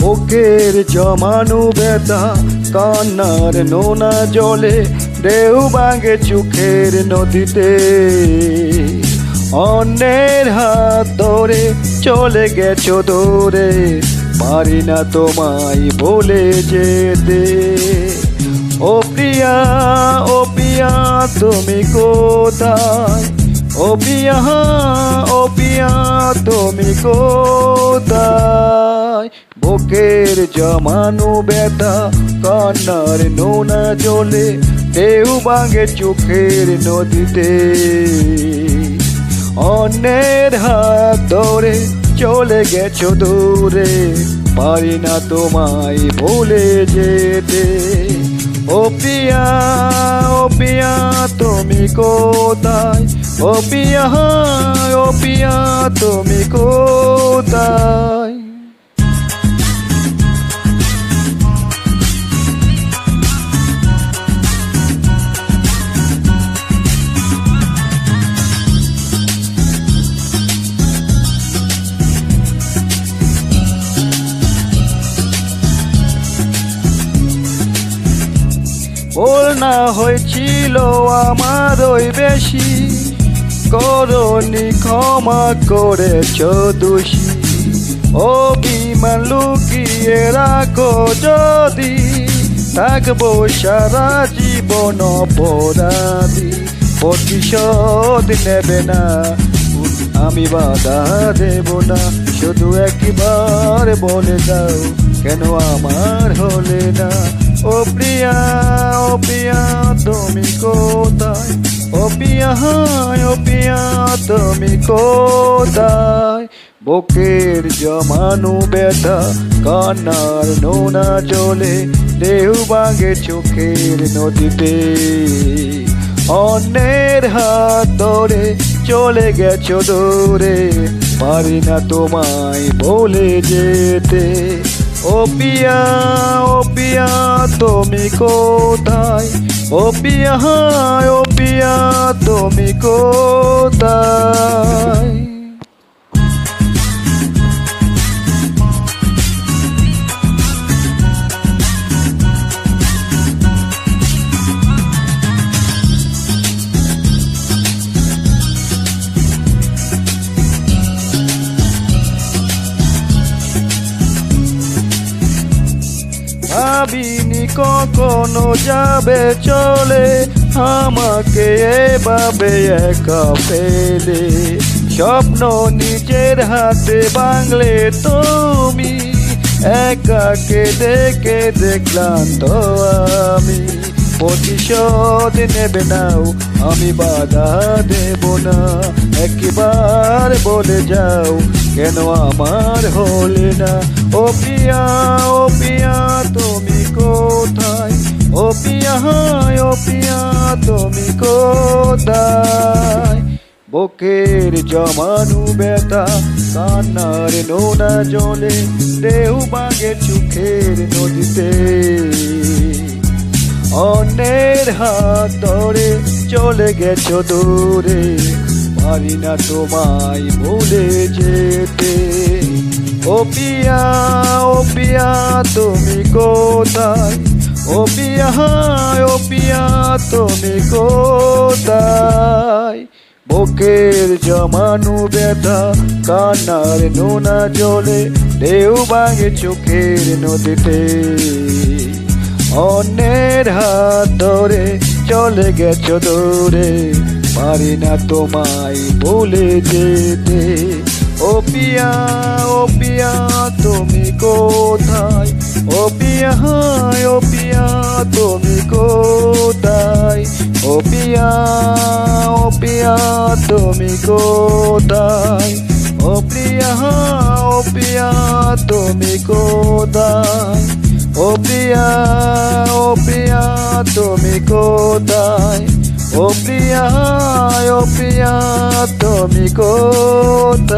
বুকের জমানো ব্যথা কান্নার নোনা জলে ঢেউ ভাঙে চোখের নদীতে। অন্যের হাত ধরে চলে গেছো দূরে, পারি না তোমায় বলে যেতে। ও প্রিয়া, ও প্রিয়া তুমি কোথায়? ও প্রিয়া, ও প্রিয়া তুমি কোথায়? বুকের জমানো ব্যথা কান্নার নোনা জলে ঢেউ ভাঙে চোখের নদীতে। অন্যের হাত ধরে চলে গেছো দূরে, পারি না তোমায় ভুলে যেতে। ও প্রিয়া, ও প্রিয়া তুমি কোথায়? ও প্রিয়া, ও প্রিয়া তুমি কোথায়? ভুল না হয়েছিল আমার ওই বেশি, করনি ক্ষমা করেছ দোষী। অভিমান লুকিয়ে রাখো যদি, থাকবো সারা জীবন অপরাধী। প্রতিশোধ নেবে না, আমি বাধা দেব না। শুধু একবার বলে দাও, কেন আমার হলে না? ও প্রিয়া, ও প্রিয়া তুমি কোথায়? ও প্রিয়া, ও প্রিয়া তুমি কোথায়? বুকের জমানো ব্যথা কান্নার নোনা জলে ঢেউ ভাঙে চোখের নদীতে। অন্যের হাত ধরে চলে গেছো দূরে, পারি না তোমায় বলে যেতে। ও প্রিয়া, ও প্রিয়া তুমি কোথায়? ও প্রিয়া, ও প্রিয়া তুমি কোথায়? ভাবিনি কখনো যাবে চলে, আমাকে এভাবে একা ফেলে। স্বপ্ন নিজের হাতে ভাঙলে তুমি, একাকে দেখে দেখলাম তো আমি। প্রতিশোধ নেবে নাও, আমি বাধা দেব না। একবার বলে যাও, কেন আমার হলে না? ও প্রিয়া, ও প্রিয়া তুমি কোথায়? ও প্রিয়া, ও প্রিয়া তুমি কোথায়? বুকের জমানো ব্যথা কান্নার নোনা জলে ঢেউ ভাঙে চোখের নদীতে। অন্যের হাত ধরে চলে গেছো দূরে, পারি না তোমায় ভুলে যেতে। ও প্রিয়া, ও প্রিয়া তুমি কোথায়? ও প্রিয়া, ও প্রিয়া তুমি কোথায়? বুকের জমানো ব্যথা কান্নার নোনা জলে ঢেউ ভাঙে চোখের নদীতে। অন্যের হাত ধরে চলে গেছো দূরে, পারি না তোমায় ভুলে যেতে। ও প্রিয়া, ও প্রিয়া তুমি কোথায়? ও প্রিয়া, ও প্রিয়া তুমি কোথায়? ও প্রিয়া, ও প্রিয়া তুমি কোথায়? ও প্রিয়া, ও প্রিয়া তুমি কোথায়? ও প্রিয়া, ও প্রিয়া তুমি কোথায়? ও প্রিয়া, ও প্রিয়া তুমি কোথায়?